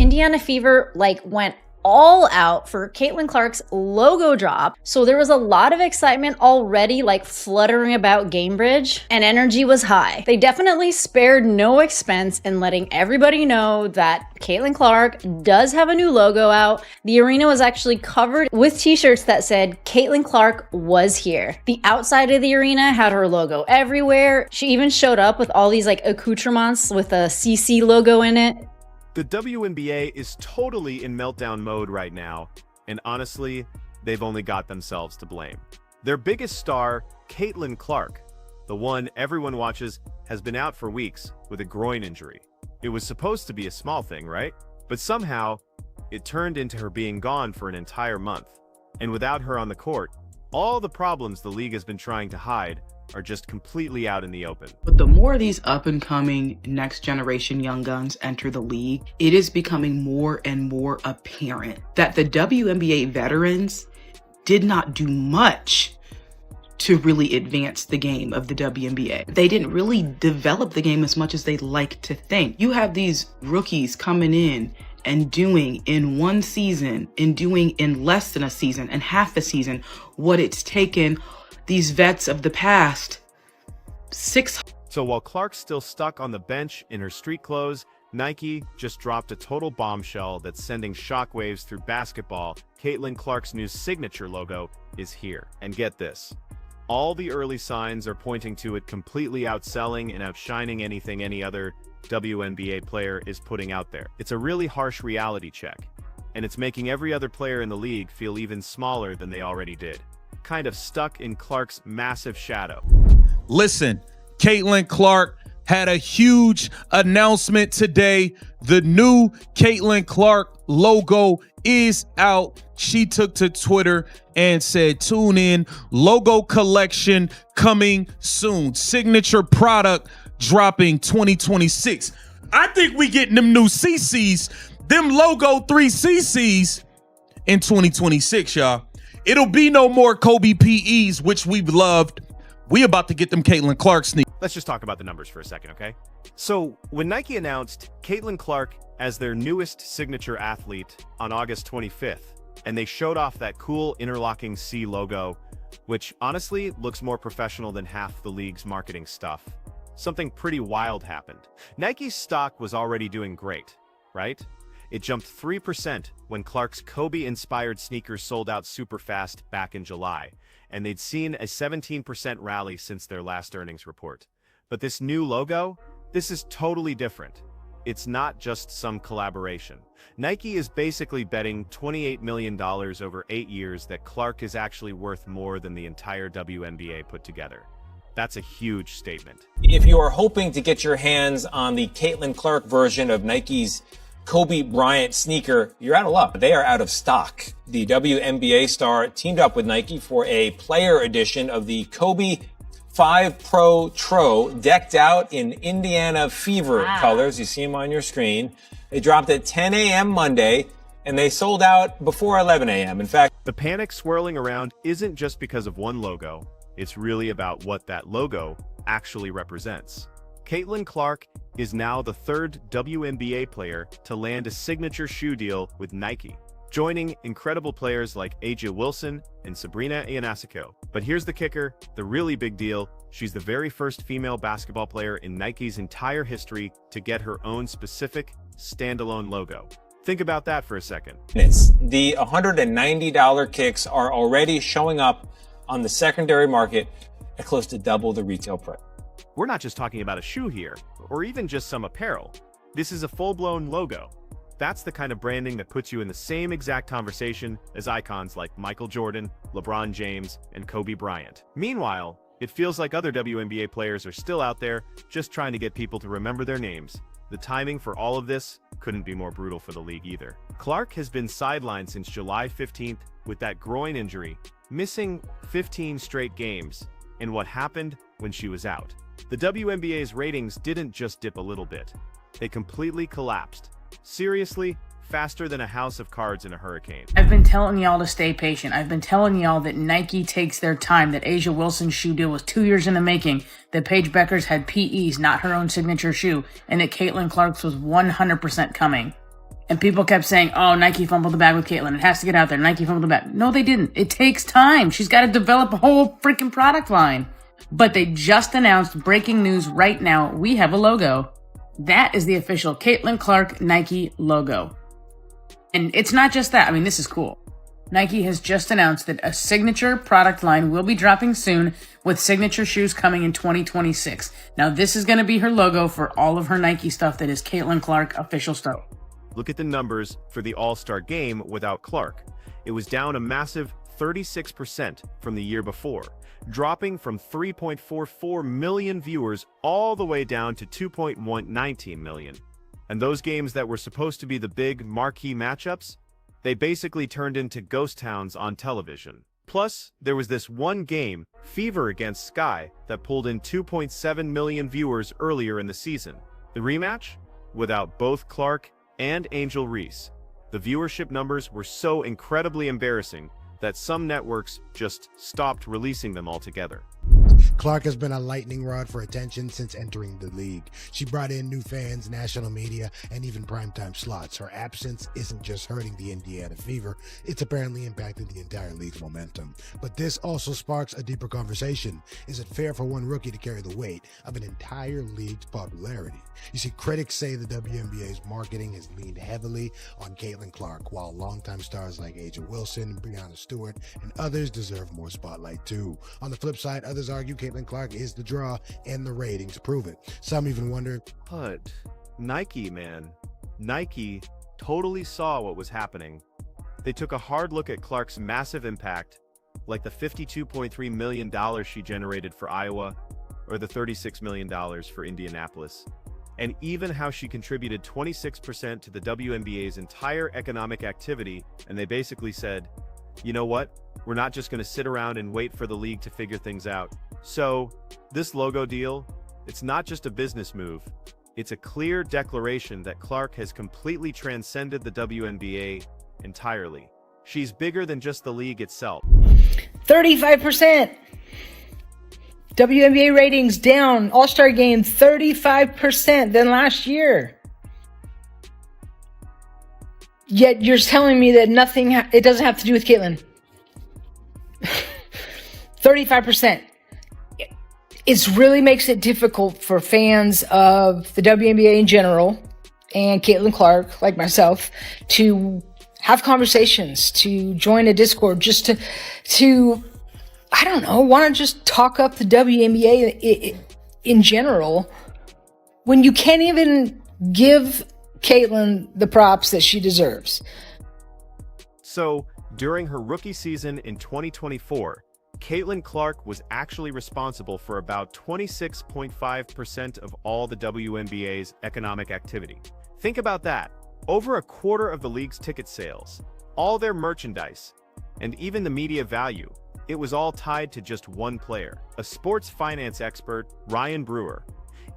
Indiana Fever went all out for Caitlin Clark's logo drop. So there was a lot of excitement already fluttering about Gamebridge, and energy was high. They definitely spared no expense in letting everybody know that Caitlin Clark does have a new logo out. The arena was actually covered with t-shirts that said Caitlin Clark was here. The outside of the arena had her logo everywhere. She even showed up with all these accoutrements with a CC logo in it. The WNBA is totally in meltdown mode right now, and honestly, they've only got themselves to blame. Their biggest star, Caitlin Clark, the one everyone watches, has been out for weeks with a groin injury. It was supposed to be a small thing, right? But somehow, it turned into her being gone for an entire month. And without her on the court, all the problems the league has been trying to hide are just completely out in the open. But the more these up-and-coming next generation young guns enter the league, it is becoming more and more apparent that the WNBA veterans did not do much to really advance the game of the WNBA. They didn't really develop the game as much as they'd like to think. You have these rookies coming in and doing in one season, and doing in less than a season and half a season what it's taken these vets of the past 6. So while Clark's still stuck on the bench in her street clothes, Nike just dropped a total bombshell that's sending shockwaves through basketball. Caitlin Clark's new signature logo is here. And get this, all the early signs are pointing to it completely outselling and outshining anything any other WNBA player is putting out there. It's a really harsh reality check, and it's making every other player in the league feel even smaller than they already did. Kind of stuck in Clark's massive shadow. Listen, Caitlin Clark had a huge announcement today. The new Caitlin Clark logo is out. She took to Twitter and said, tune in, logo collection coming soon. Signature product dropping 2026. I think we getting them new CCs, them logo 3 CCs in 2026, y'all. It'll be no more Kobe PEs, which we've loved. We about to get them Caitlin Clark sneakers. Let's just talk about the numbers for a second, okay? So when Nike announced Caitlin Clark as their newest signature athlete on August 25th, and they showed off that cool interlocking C logo, which honestly looks more professional than half the league's marketing stuff, something pretty wild happened. Nike's stock was already doing great, right? It jumped 3% when Clark's Kobe-inspired sneakers sold out super fast back in July, and they'd seen a 17% rally since their last earnings report. But this new logo, this is totally different. It's not just some collaboration. Nike is basically betting $28 million over 8 years that Clark is actually worth more than the entire WNBA put together. That's a huge statement. If you are hoping to get your hands on the Caitlin Clark version of Nike's Kobe Bryant sneaker, you're out of luck. They are out of stock. The WNBA star teamed up with Nike for a player edition of the Kobe 5 Pro Tro, decked out in Indiana Fever colors. You see them on your screen. They dropped at 10 a.m. Monday, and they sold out before 11 a.m. In fact, the panic swirling around isn't just because of one logo. It's really about what that logo actually represents. Caitlin Clark is now the third WNBA player to land a signature shoe deal with Nike, joining incredible players like A'ja Wilson and Sabrina Ionescu. But here's the kicker, the really big deal. She's the very first female basketball player in Nike's entire history to get her own specific standalone logo. Think about that for a second. The $190 kicks are already showing up on the secondary market at close to double the retail price. We're not just talking about a shoe here, or even just some apparel. This is a full-blown logo. That's the kind of branding that puts you in the same exact conversation as icons like Michael Jordan, LeBron James, and Kobe Bryant. Meanwhile, it feels like other WNBA players are still out there just trying to get people to remember their names. The timing for all of this couldn't be more brutal for the league either. Clark has been sidelined since July 15th with that groin injury, missing 15 straight games. And what happened when she was out? The WNBA's ratings didn't just dip a little bit. They completely collapsed. Seriously, faster than a house of cards in a hurricane. I've been telling y'all to stay patient. I've been telling y'all that Nike takes their time, that A'ja Wilson's shoe deal was 2 years in the making, that Paige Beckers had PEs, not her own signature shoe, and that Caitlin Clark's was 100% coming. And people kept saying, oh, Nike fumbled the bag with Caitlyn. It has to get out there. Nike fumbled the bag. No, they didn't. It takes time. She's got to develop a whole freaking product line. But they just announced, breaking news right now, we have a logo. That is the official Caitlyn Clark Nike logo. And it's not just that. I mean, this is cool. Nike has just announced that a signature product line will be dropping soon, with signature shoes coming in 2026. Now, this is going to be her logo for all of her Nike stuff that is Caitlyn Clark official stuff. Look at the numbers for the All-Star game without Clark. It was down a massive 36% from the year before, dropping from 3.44 million viewers all the way down to 2.119 million. And those games that were supposed to be the big marquee matchups, they basically turned into ghost towns on television. Plus, there was this one game, Fever against Sky, that pulled in 2.7 million viewers earlier in the season. The rematch? Without both Clark and Angel Reese. The viewership numbers were so incredibly embarrassing that some networks just stopped releasing them altogether. Clark has been a lightning rod for attention since entering the league. She brought in new fans, national media, and even primetime slots. Her absence isn't just hurting the Indiana Fever, it's apparently impacting the entire league's momentum. But this also sparks a deeper conversation. Is it fair for one rookie to carry the weight of an entire league's popularity? You see, critics say the WNBA's marketing has leaned heavily on Caitlyn Clark, while longtime stars like A'ja Wilson, Breanna Stewart, and others deserve more spotlight too. On the flip side, others argue Caitlyn Clark is the draw, and the ratings prove it. Some even wonder, but Nike, man. Nike totally saw what was happening. They took a hard look at Clark's massive impact, like the $52.3 million she generated for Iowa, or the $36 million for Indianapolis, and even how she contributed 26% to the WNBA's entire economic activity, and they basically said, you know what? We're not just going to sit around and wait for the league to figure things out. So, this logo deal, it's not just a business move. It's a clear declaration that Clark has completely transcended the WNBA entirely. She's bigger than just the league itself. 35%. WNBA ratings down. All-Star game 35% than last year. Yet you're telling me that it doesn't have to do with Caitlyn. 35%. It really makes it difficult for fans of the WNBA in general and Caitlyn Clark, like myself, to have conversations, to join a Discord, just to I don't know, want to just talk up the WNBA in general, when you can't even give Caitlyn the props that she deserves. So, during her rookie season in 2024, Caitlyn Clark was actually responsible for about 26.5% of all the WNBA's economic activity. Think about that. Over a quarter of the league's ticket sales, all their merchandise, and even the media value, it was all tied to just one player. A sports finance expert, Ryan Brewer,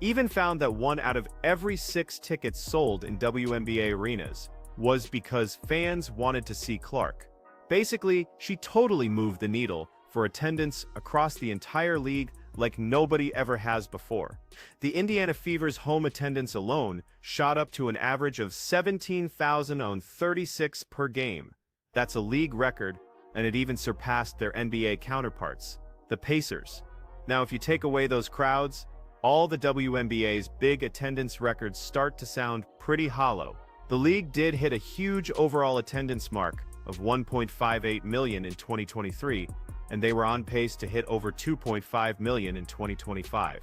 even found that 1 out of every 6 tickets sold in WNBA arenas was because fans wanted to see Clark. Basically, she totally moved the needle for attendance across the entire league like nobody ever has before. The Indiana Fever's home attendance alone shot up to an average of 17,036 per game. That's a league record, and it even surpassed their NBA counterparts, the Pacers. Now, if you take away those crowds, all the WNBA's big attendance records start to sound pretty hollow. The league did hit a huge overall attendance mark of 1.58 million in 2023, and they were on pace to hit over 2.5 million in 2025.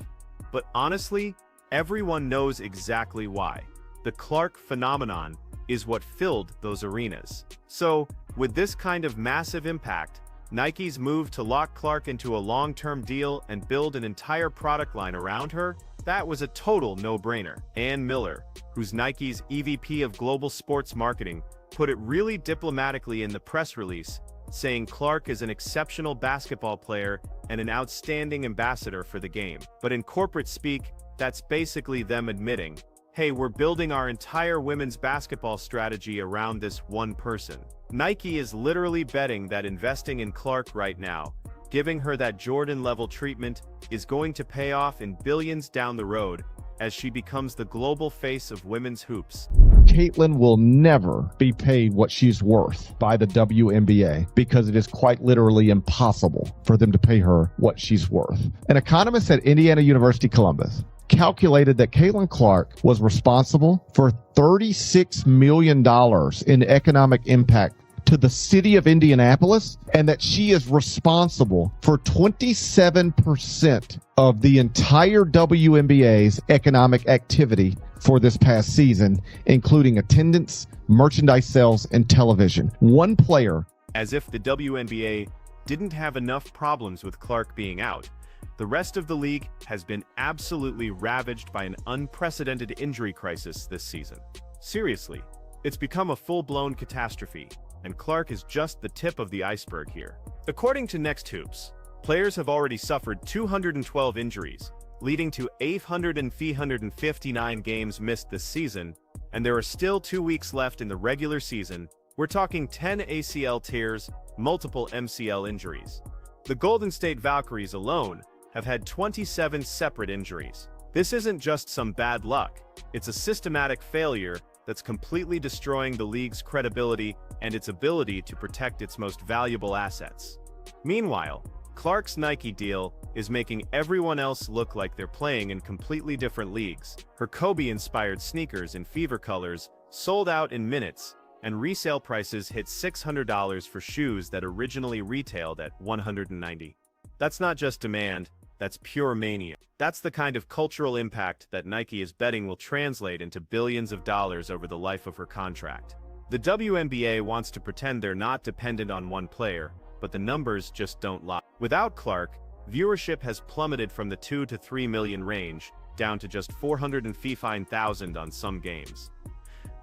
But honestly, everyone knows exactly why. The Clark phenomenon is what filled those arenas. So, with this kind of massive impact, Nike's move to lock Clark into a long-term deal and build an entire product line around her, that was a total no-brainer. Ann Miller, who's Nike's EVP of Global Sports Marketing, put it really diplomatically in the press release, saying Clark is an exceptional basketball player and an outstanding ambassador for the game. But in corporate speak, that's basically them admitting, hey, we're building our entire women's basketball strategy around this one person. Nike is literally betting that investing in Clark right now, giving her that Jordan-level treatment, is going to pay off in billions down the road, as she becomes the global face of women's hoops. Caitlin will never be paid what she's worth by the WNBA because it is quite literally impossible for them to pay her what she's worth. An economist at Indiana University Columbus calculated that Caitlin Clark was responsible for $36 million in economic impact to the city of Indianapolis, and that she is responsible for 27% of the entire WNBA's economic activity for this past season, including attendance, merchandise sales, and television. One player. As if the WNBA didn't have enough problems with Clark being out, the rest of the league has been absolutely ravaged by an unprecedented injury crisis this season. Seriously, it's become a full-blown catastrophe, and Clark is just the tip of the iceberg here. According to Next Hoops, players have already suffered 212 injuries, leading to 859 games missed this season, and there are still 2 weeks left in the regular season. We're talking 10 ACL tears, multiple MCL injuries. The Golden State Valkyries alone have had 27 separate injuries. This isn't just some bad luck, it's a systematic failure that's completely destroying the league's credibility and its ability to protect its most valuable assets. Meanwhile, Clark's Nike deal is making everyone else look like they're playing in completely different leagues. Her Kobe-inspired sneakers in fever colors sold out in minutes, and resale prices hit $600 for shoes that originally retailed at $190. That's not just demand, that's pure mania. That's the kind of cultural impact that Nike is betting will translate into billions of dollars over the life of her contract. The WNBA wants to pretend they're not dependent on one player, but the numbers just don't lie. Without Clark, viewership has plummeted from the 2 to 3 million range, down to just 459,000 on some games.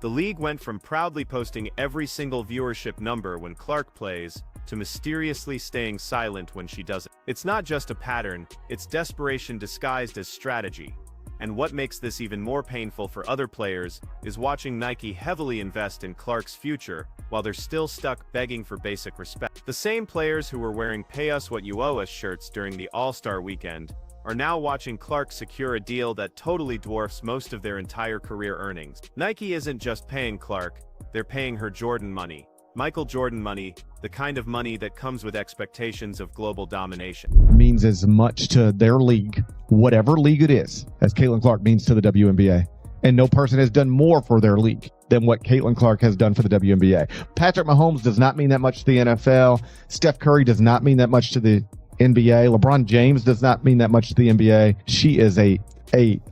The league went from proudly posting every single viewership number when Clark plays, to mysteriously staying silent when she doesn't. It's not just a pattern, it's desperation disguised as strategy. And what makes this even more painful for other players is watching Nike heavily invest in Clark's future while they're still stuck begging for basic respect. The same players who were wearing "Pay Us What You Owe Us" shirts during the All-Star weekend are now watching Clark secure a deal that totally dwarfs most of their entire career earnings. Nike isn't just paying Clark, they're paying her Jordan money. Michael Jordan money, the kind of money that comes with expectations of global domination. Means as much to their league, whatever league it is, as Caitlin Clark means to the WNBA. And no person has done more for their league than what Caitlin Clark has done for the WNBA. Patrick Mahomes does not mean that much to the NFL. Steph Curry does not mean that much to the NBA. LeBron James does not mean that much to the NBA. She is a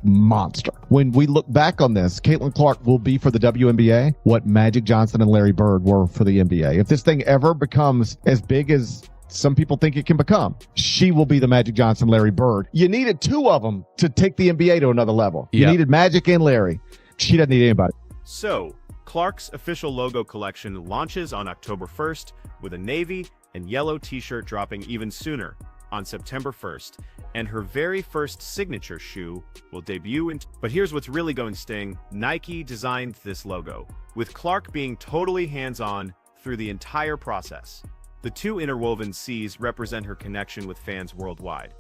monster. When we look back on this, Caitlin Clark will be for the WNBA what Magic Johnson and Larry Bird were for the NBA. If this thing ever becomes as big as some people think it can become, she will be the Magic Johnson, Larry Bird. You needed two of them to take the NBA to another level. You needed Magic and Larry. She doesn't need anybody. So, Clark's official logo collection launches on October 1st with a navy and yellow t-shirt dropping even sooner, on September 1st, and her very first signature shoe will debut in... But here's what's really going to sting. Nike designed this logo, with Clark being totally hands-on through the entire process. The two interwoven C's represent her connection with fans worldwide,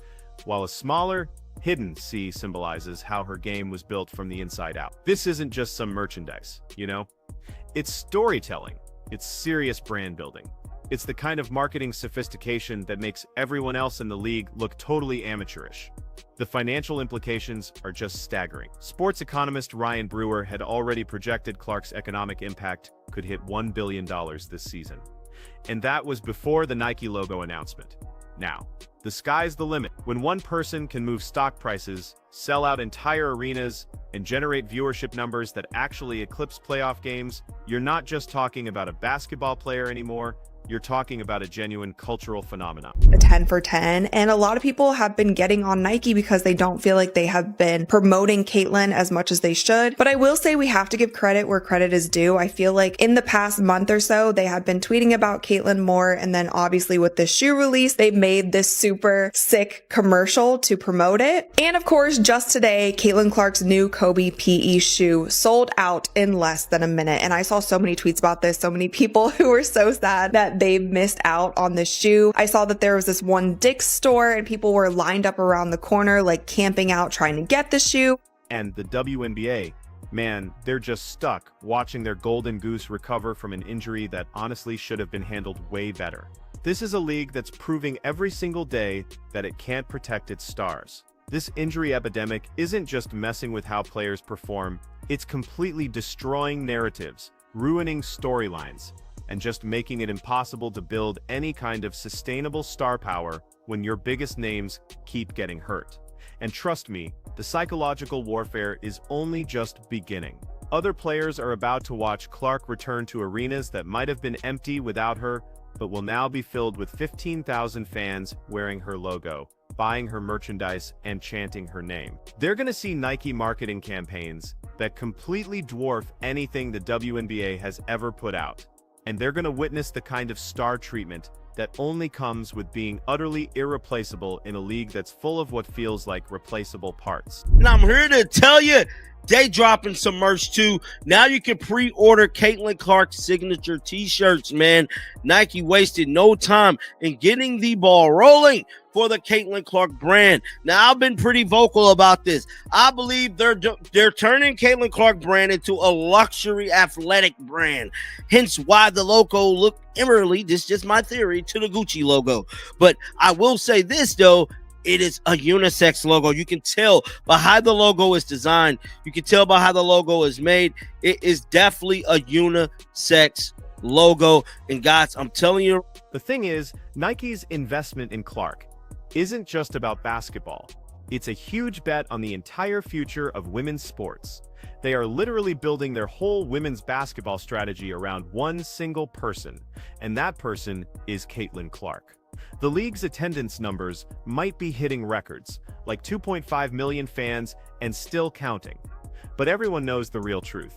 while a smaller, hidden C symbolizes how her game was built from the inside out. This isn't just some merchandise, you know? It's storytelling. It's serious brand building. It's the kind of marketing sophistication that makes everyone else in the league look totally amateurish. The financial implications are just staggering. Sports economist Ryan Brewer had already projected Clark's economic impact could hit $1 billion this season. And that was before the Nike logo announcement. Now, the sky's the limit. When one person can move stock prices, sell out entire arenas, and generate viewership numbers that actually eclipse playoff games, you're not just talking about a basketball player anymore. You're talking about a genuine cultural phenomenon. A 10 for 10. And a lot of people have been getting on Nike because they don't feel like they have been promoting Caitlin as much as they should. But I will say we have to give credit where credit is due. I feel like in the past month or so, they have been tweeting about Caitlin more. And then obviously with the shoe release, they made this super sick commercial to promote it. And of course, just today, Caitlin Clark's new Kobe PE shoe sold out in less than a minute. And I saw so many tweets about this, so many people who were so sad that they missed out on this shoe. I saw that there was this one Dick's store and people were lined up around the corner, like camping out, trying to get the shoe. And the WNBA, man, they're just stuck watching their golden goose recover from an injury that honestly should have been handled way better. This is a league that's proving every single day that it can't protect its stars. This injury epidemic isn't just messing with how players perform, it's completely destroying narratives, ruining storylines, and just making it impossible to build any kind of sustainable star power when your biggest names keep getting hurt. And trust me, the psychological warfare is only just beginning. Other players are about to watch Clark return to arenas that might have been empty without her, but will now be filled with 15,000 fans wearing her logo, buying her merchandise, and chanting her name. They're gonna see Nike marketing campaigns that completely dwarf anything the WNBA has ever put out. And they're gonna witness the kind of star treatment that only comes with being utterly irreplaceable in a league that's full of what feels like replaceable parts. And I'm here to tell you, they dropping some merch too. Now you can pre-order Caitlin Clark's signature t-shirts, man. Nike wasted no time in getting the ball rolling for the Caitlin Clark brand. Now, I've been pretty vocal about this. I believe they're turning Caitlin Clark brand into a luxury athletic brand. Hence why the logo looked eerily, this is just my theory, to the Gucci logo. But I will say this, though. It is a unisex logo. You can tell by how the logo is designed. You can tell by how the logo is made. It is definitely a unisex logo. And guys, I'm telling you. The thing is, Nike's investment in Clark isn't just about basketball. It's a huge bet on the entire future of women's sports. They are literally building their whole women's basketball strategy around one single person, and that person is Caitlin Clark. The league's attendance numbers might be hitting records, like 2.5 million fans and still counting. But everyone knows the real truth.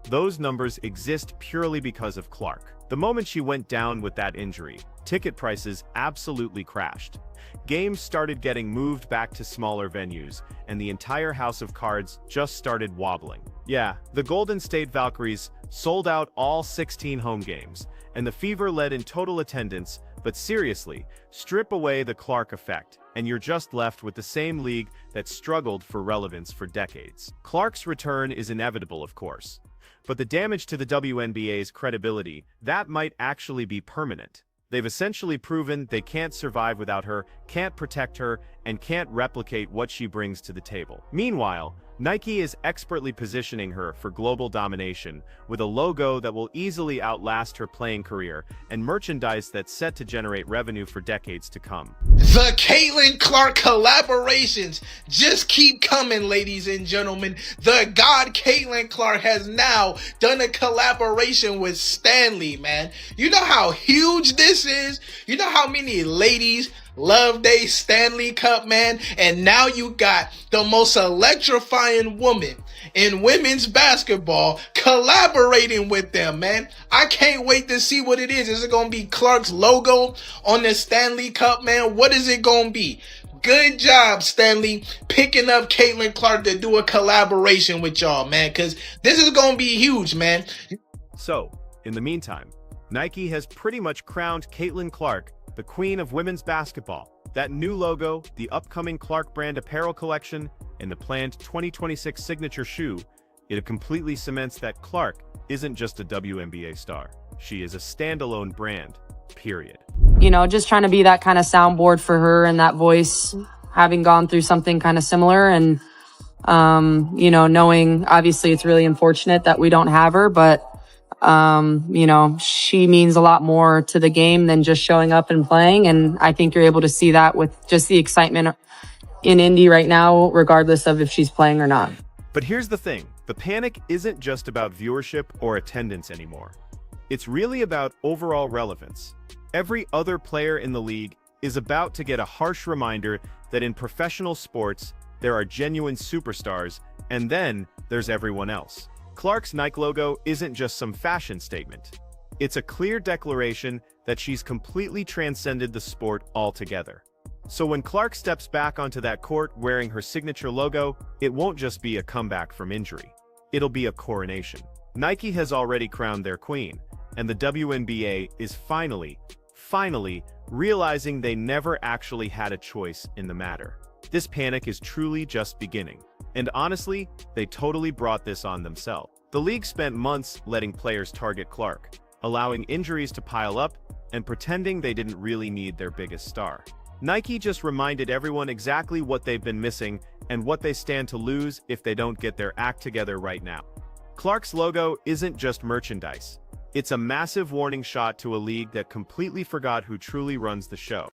Those numbers exist purely because of Clark. The moment she went down with that injury, ticket prices absolutely crashed. Games started getting moved back to smaller venues, and the entire house of cards just started wobbling. Yeah, the Golden State Valkyries sold out all 16 home games, and the Fever led in total attendance. But seriously, strip away the Clark effect, and you're just left with the same league that struggled for relevance for decades. Clark's return is inevitable, of course, but the damage to the WNBA's credibility, that might actually be permanent. They've essentially proven they can't survive without her, can't protect her, and can't replicate what she brings to the table. Meanwhile, Nike is expertly positioning her for global domination with a logo that will easily outlast her playing career and merchandise that's set to generate revenue for decades to come. The Caitlin Clark collaborations just keep coming, ladies and gentlemen. The God Caitlin Clark has now done a collaboration with Stanley, man. You know how huge this is? You know how many ladies love they Stanley Cup, man? And now you got the most electrifying woman in women's basketball collaborating with them, man. I can't wait to see what it is. Is it going to be Clark's logo on the Stanley Cup, man? What is it going to be? Good job, Stanley, picking up Caitlin Clark to do a collaboration with y'all, man, because this is going to be huge, man. So, in the meantime, Nike has pretty much crowned Caitlin Clark the queen of women's basketball. That new logo, the upcoming Clark brand apparel collection, and the planned 2026 signature shoe, it completely cements that Clark isn't just a WNBA star. She is a standalone brand, period. You know, just trying to be that kind of soundboard for her and that voice, having gone through something kind of similar and, you know, knowing obviously it's really unfortunate that we don't have her, but you know, she means a lot more to the game than just showing up and playing. And I think you're able to see that with just the excitement in Indy right now, regardless of if she's playing or not. But here's the thing. The panic isn't just about viewership or attendance anymore. It's really about overall relevance. Every other player in the league is about to get a harsh reminder that in professional sports, there are genuine superstars, and then there's everyone else. Clark's Nike logo isn't just some fashion statement. It's a clear declaration that she's completely transcended the sport altogether. So when Clark steps back onto that court wearing her signature logo, it won't just be a comeback from injury. It'll be a coronation. Nike has already crowned their queen, and the WNBA is finally realizing they never actually had a choice in the matter. This panic is truly just beginning. And honestly, they totally brought this on themselves. The league spent months letting players target Clark, allowing injuries to pile up and pretending they didn't really need their biggest star. Nike just reminded everyone exactly what they've been missing and what they stand to lose if they don't get their act together right now. Clark's logo isn't just merchandise. It's a massive warning shot to a league that completely forgot who truly runs the show.